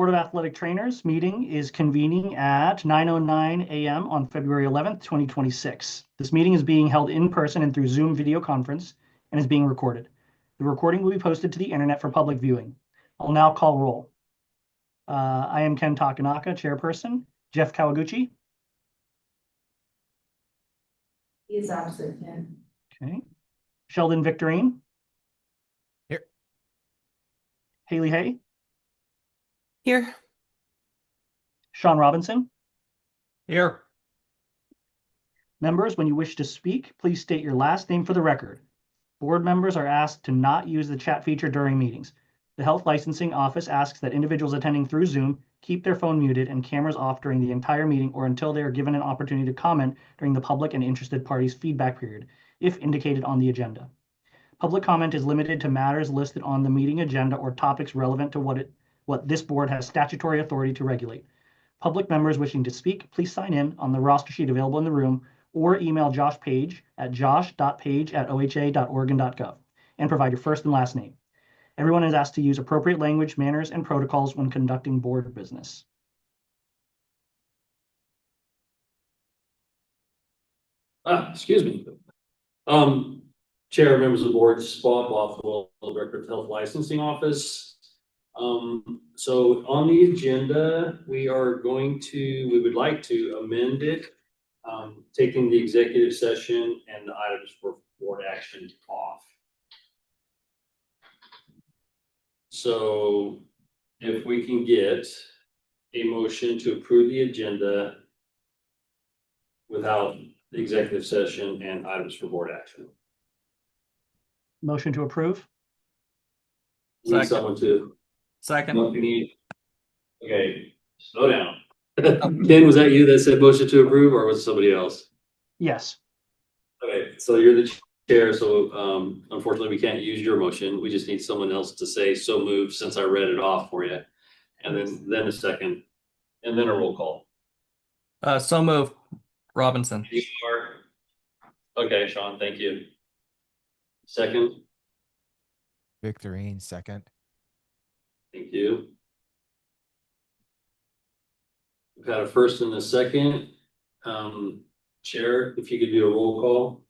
Board of Athletic Trainers meeting is convening at 9:09 a.m. on February 11th, 2026. This meeting is being held in person and through Zoom video conference and is being recorded. The recording will be posted to the internet for public viewing. I'll now call roll. I am Ken Takanaka, chairperson. Jeff Kawaguchi. He is absent, yeah. Okay. Sheldon Victorine. Here. Haley Hay. Here. Sean Robinson. Here. Members, when you wish to speak, please state your last name for the record. Board members are asked to not use the chat feature during meetings. The Health Licensing Office asks that individuals attending through Zoom keep their phone muted and cameras off during the entire meeting or until they are given an opportunity to comment during the public and interested parties' feedback period, if indicated on the agenda. Public comment is limited to matters listed on the meeting agenda or topics relevant to what this board has statutory authority to regulate. Public members wishing to speak, please sign in on the roster sheet available in the room or email Josh Page at josh.page@oha.oregon.gov and provide your first and last name. Everyone is asked to use appropriate language, manners, and protocols when conducting board business. Excuse me. Chair, members of the board, Bob Bothwell, Director of Health Licensing Office. So on the agenda, we would like to amend it, taking the executive session and the items for board action off. So if we can get a motion to approve the agenda without the executive session and items for board action. Motion to approve. Need someone to. Second. Okay, slow down. Ken, was that you that said motion to approve or was it somebody else? Yes. Okay, so you're the chair, so unfortunately we can't use your motion. We just need someone else to say so moved since I read it off for you. And then a second, and then a roll call. So move. Robinson. You are. Okay, Sean, thank you. Second. Victorine, second. Thank you. We've got a first and a second. Chair, if you could do a roll call.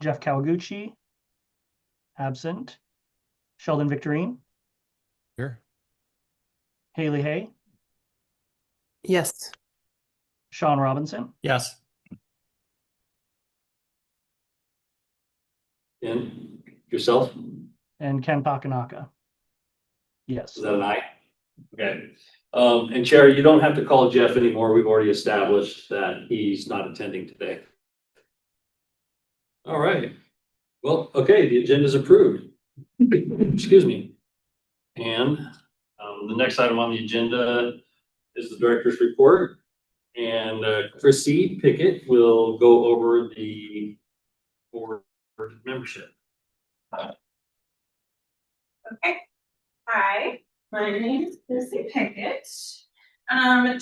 Jeff Kawaguchi, absent. Sheldon Victorine. Here. Haley Hay. Yes. Sean Robinson. Yes. And yourself? And Ken Takanaka. Yes. Is that an aye? Okay. And Chair, you don't have to call Jeff anymore. We've already established that he's not attending today. All right. Well, okay, the agenda is approved. Excuse me. And the next item on the agenda is the director's report. And Chrissy Pickett will go over the board membership. Okay. Hi, my name is Chrissy Pickett.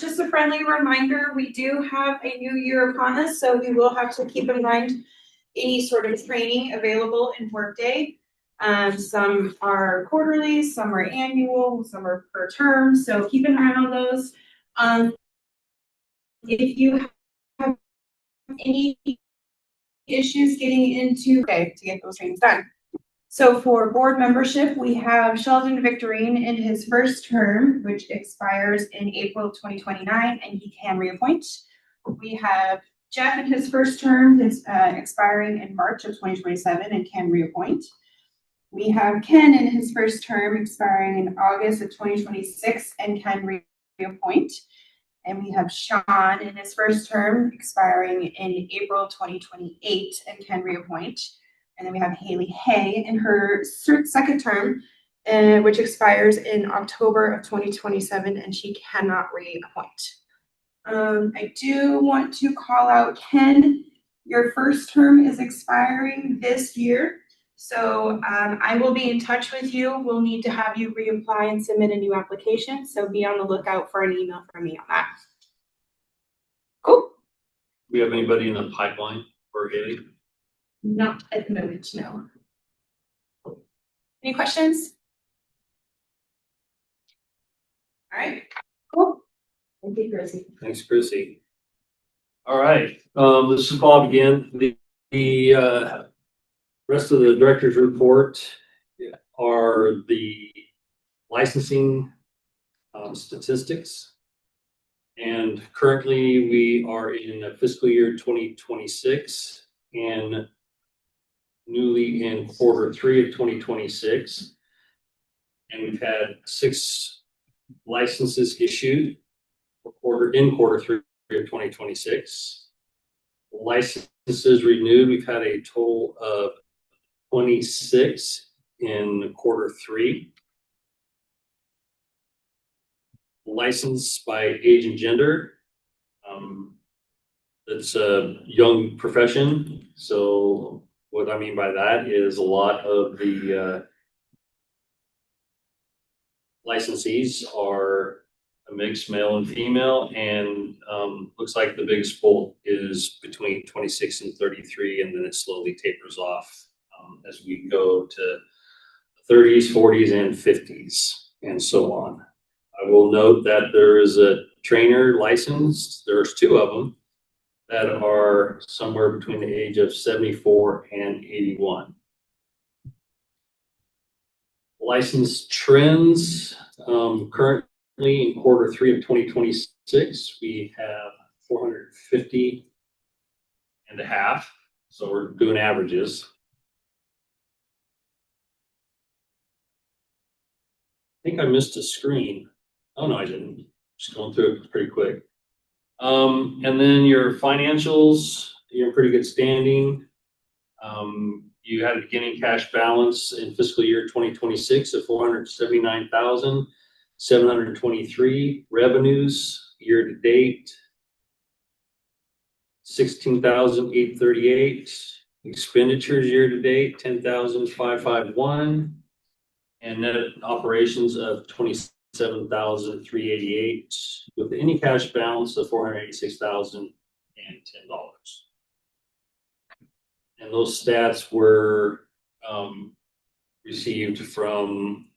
Just a friendly reminder, we do have a new year upon us, so we will have to keep in mind any sort of training available in Workday. Some are quarterly, some are annual, some are per term, so keep an eye on those. If you have any issues getting into to get those trainings done. So for board membership, we have Sheldon Victorine in his first term, which expires in April 2029, and he can reappoint. We have Jeff in his first term, is expiring in March of 2027 and can reappoint. We have Ken in his first term, expiring in August of 2026 and can reappoint. And we have Sean in his first term, expiring in April 2028 and can reappoint. And then we have Haley Hay in her second term, which expires in October of 2027, and she cannot reappoint. I do want to call out Ken. Your first term is expiring this year, so I will be in touch with you. We'll need to have you reapply and submit a new application, so be on the lookout for an email from me on that. Cool. Do we have anybody in the pipeline for Haley? Not at the moment, no. Any questions? All right, cool. Thank you, Chrissy. Thanks, Chrissy. All right, this is Bob again. The rest of the director's report are the licensing statistics. And currently we are in fiscal year 2026 and newly in Q3 of 2026. And we've had 6 licenses issued in Q3 of 2026. Licenses renewed, we've had a total of 26 in Q3. Licensed by age and gender. It's a young profession. So what I mean by that is a lot of the licensees are a mixed male and female, and looks like the biggest pool is between 26 and 33, and then it slowly tapers off as we go to 30s, 40s, and 50s, and so on. I will note that there is a trainer licensed. There's 2 of them that are somewhere between the age of 74 and 81. License trends, currently in Q3 of 2026, we have 450 and a half. So we're doing averages. I think I missed a screen. Oh, no, I didn't. Just going through it pretty quick. And then your financials, you're in pretty good standing. You had a beginning cash balance in fiscal year 2026 of 479,723. Revenues year to date, 16,838. Expenditures year to date, 10,551. And net operations of 27,388 with any cash balance of $486,010. And those stats were received from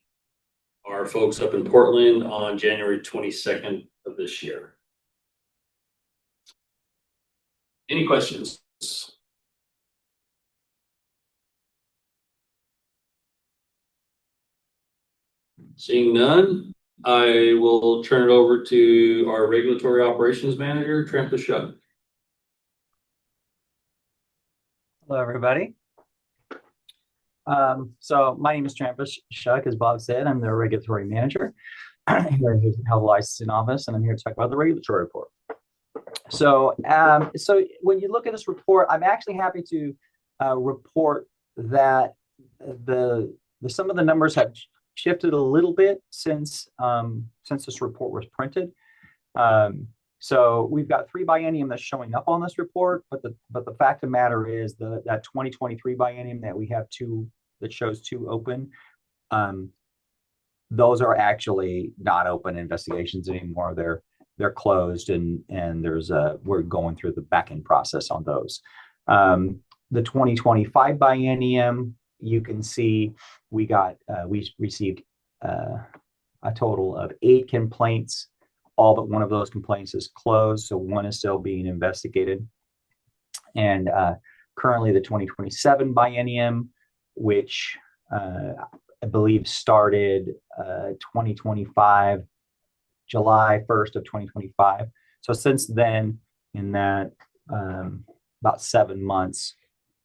our folks up in Portland on January 22nd of this year. Any questions? Seeing none, I will turn it over to our regulatory operations manager, Trent Shuck. Hello, everybody. So my name is Travis Shuck, as Bob said. I'm the regulatory manager here in the Health Licensing Office, and I'm here to talk about the regulatory report. So when you look at this report, I'm actually happy to report that some of the numbers have shifted a little bit since this report was printed. So we've got 3 biennium that's showing up on this report, but the fact of the matter is that 2023 biennium that we have 2 that shows 2 open, those are actually not open investigations anymore. They're closed, and we're going through the back end process on those. The 2025 biennium, you can see we received a total of 8 complaints. All but one of those complaints is closed, so 1 is still being investigated. And currently the 2027 biennium, which I believe started 2025, July 1st of 2025. So since then, in that about 7 months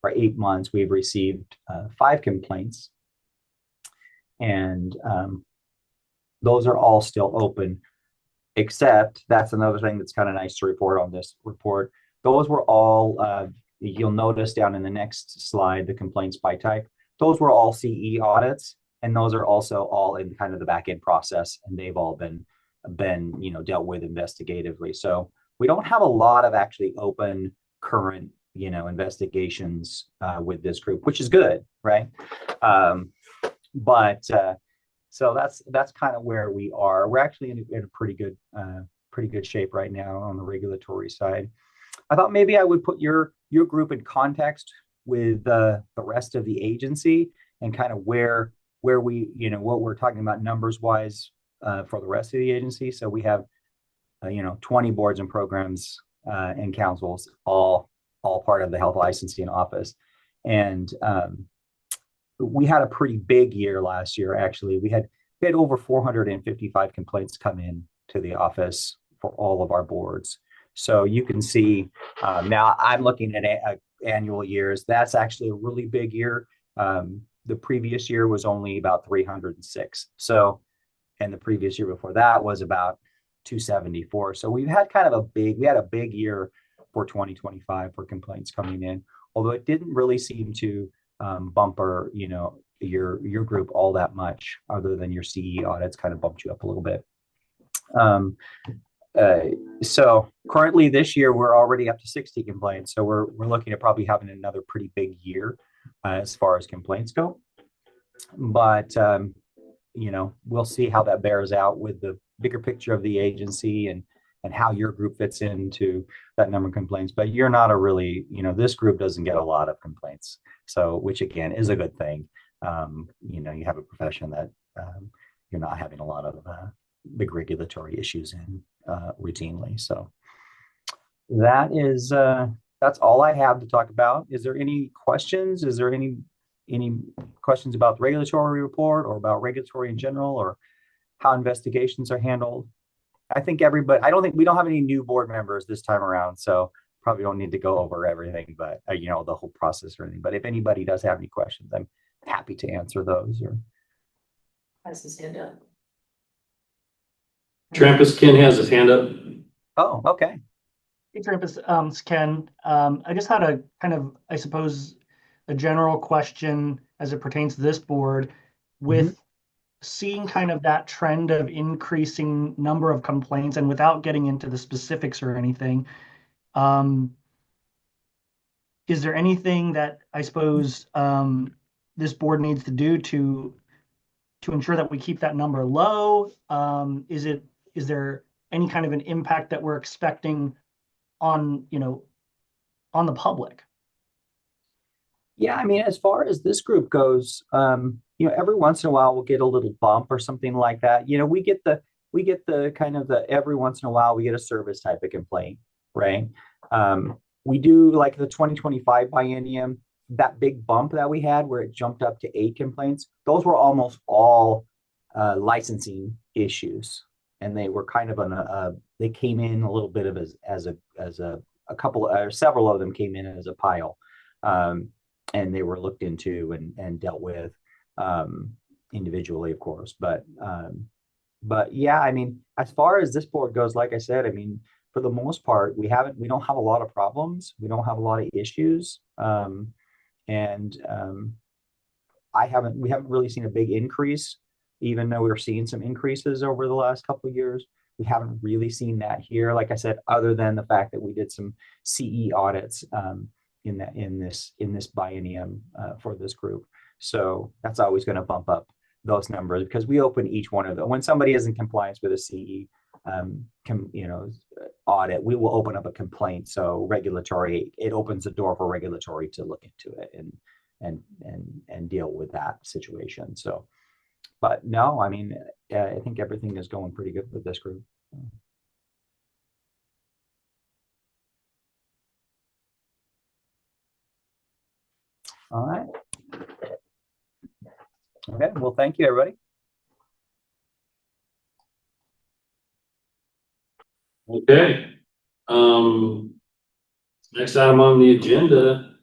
or 8 months, we've received 5 complaints. And those are all still open. Except that's another thing that's kind of nice to report on this report. Those were all, you'll notice down in the next slide, the complaints by type. Those were all CE audits, and those are also all in kind of the back end process, and they've all been dealt with investigatively. So we don't have a lot of actually open current investigations with this group, which is good, right? So that's kind of where we are. We're actually in a pretty good shape right now on the regulatory side. I thought maybe I would put your group in context with the rest of the agency and kind of where where we, what we're talking about numbers wise for the rest of the agency. So we have, 20 boards and programs and councils, all part of the health licensing office. And we had a pretty big year last year. Actually, we had over 455 complaints come in to the office for all of our boards. So you can see now I'm looking at annual years. That's actually a really big year. The previous year was only about 306. So, and the previous year before that was about 274. So we've had we had a big year for 2025 for complaints coming in, although it didn't really seem to bumper, your group all that much, other than your CE audits kind of bumped you up a little bit. So currently this year we're already up to 60 complaints. So we're looking at probably having another pretty big year as far as complaints go. But we'll see how that bears out with the bigger picture of the agency and how your group fits into that number of complaints. But you're not a really, this group doesn't get a lot of complaints. So, which again is a good thing. You have a profession that you're not having a lot of big regulatory issues in routinely. So that's all I have to talk about. Is there any questions? Is there any questions about the regulatory report or about regulatory in general, or how investigations are handled? I think we don't have any new board members this time around, so probably don't need to go over everything, but the whole process or anything. But if anybody does have any questions, I'm happy to answer those. Or Has his hand up. Trampus Ken has his hand up. Oh, okay. Hey, Trampus, it's Ken. I just had a kind of, I suppose, a general question as it pertains to this board, with seeing kind of that trend of increasing number of complaints, and without getting into the specifics or anything, is there anything that I suppose this board needs to do to ensure that we keep that number low? Is there any kind of an impact that we're expecting on the public? Yeah, I mean, as far as this group goes, every once in a while we'll get a little bump or something like that. We get the kind of the every once in a while we get a service type of complaint, right? We do, like the 2025 biennium, that big bump that we had where it jumped up to 8 complaints. Those were almost all licensing issues, and they were kind of they came in a little bit of as a couple or several of them came in as a pile. And they were looked into and dealt with individually, of course. But yeah, I mean, as far as this board goes, like I said, I mean, for the most part, we don't have a lot of problems. We don't have a lot of issues. We haven't really seen a big increase, even though we're seeing some increases over the last couple of years. We haven't really seen that here, like I said, other than the fact that we did some CE audits in this biennium for this group. So that's always going to bump up those numbers, because we open each one of them. When somebody is in compliance with a CE audit, we will open up a complaint. So it opens the door for regulatory to look into it and deal with that situation. So, but no, I mean, I think everything is going pretty good with this group. All right. Okay. Well, thank you, everybody. Okay. Next item on the agenda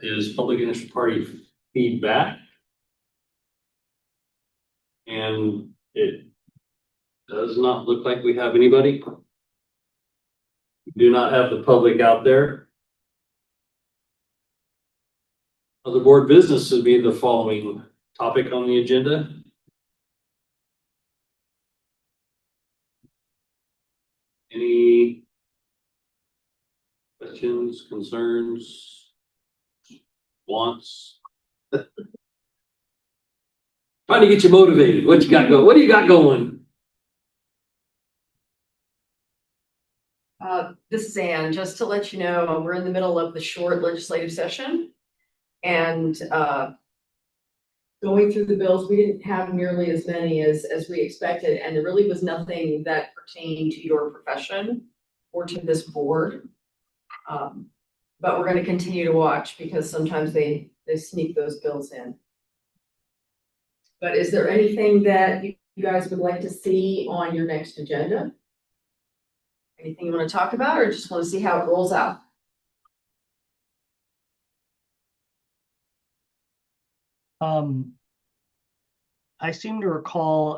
is public interest party feedback. And it does not look like we have anybody. We do not have the public out there. Other board business would be the following topic on the agenda. Any questions, concerns, wants? Trying to get you motivated. What you got going? What do you got going? This is Ann. Just to let you know, we're in the middle of the short legislative session. And going through the bills, we didn't have nearly as many as we expected, and there really was nothing that pertained to your profession or to this board. But we're gonna continue to watch because sometimes they sneak those bills in. But is there anything that you guys would like to see on your next agenda? Anything you wanna talk about, or just wanna see how it rolls out? I seem to recall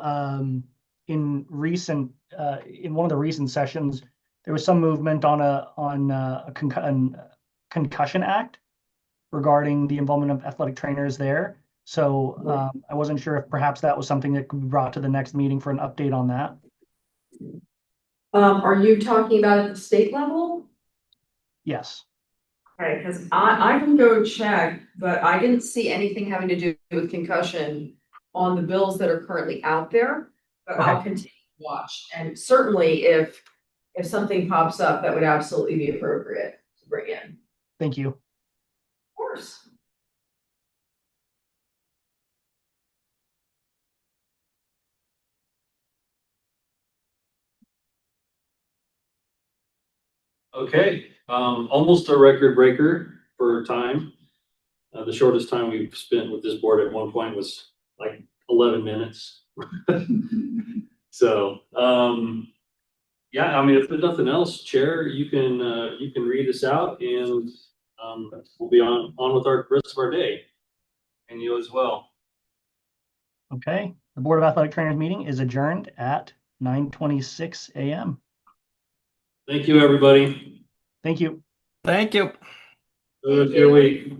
in one of the recent sessions, there was some movement on a concussion act regarding the involvement of athletic trainers there. So I wasn't sure if perhaps that was something that could be brought to the next meeting for an update on that. Are you talking about at the state level? Yes. Okay, because I can go check, but I didn't see anything having to do with concussion on the bills that are currently out there. But I'll continue to watch, and certainly if something pops up, that would absolutely be appropriate to bring in. Of Thank you. course. Okay, almost a record breaker for time. The shortest time we've spent with this board at one point was like 11 minutes. So, yeah, I mean, if there's nothing else, Chair, you can read us out, and we'll be on with our rest of our day, and you as well. Okay. The Board of Athletic Trainers meeting is adjourned at 9:26 a.m. Thank you, everybody. Thank you. Thank you. Have a good week.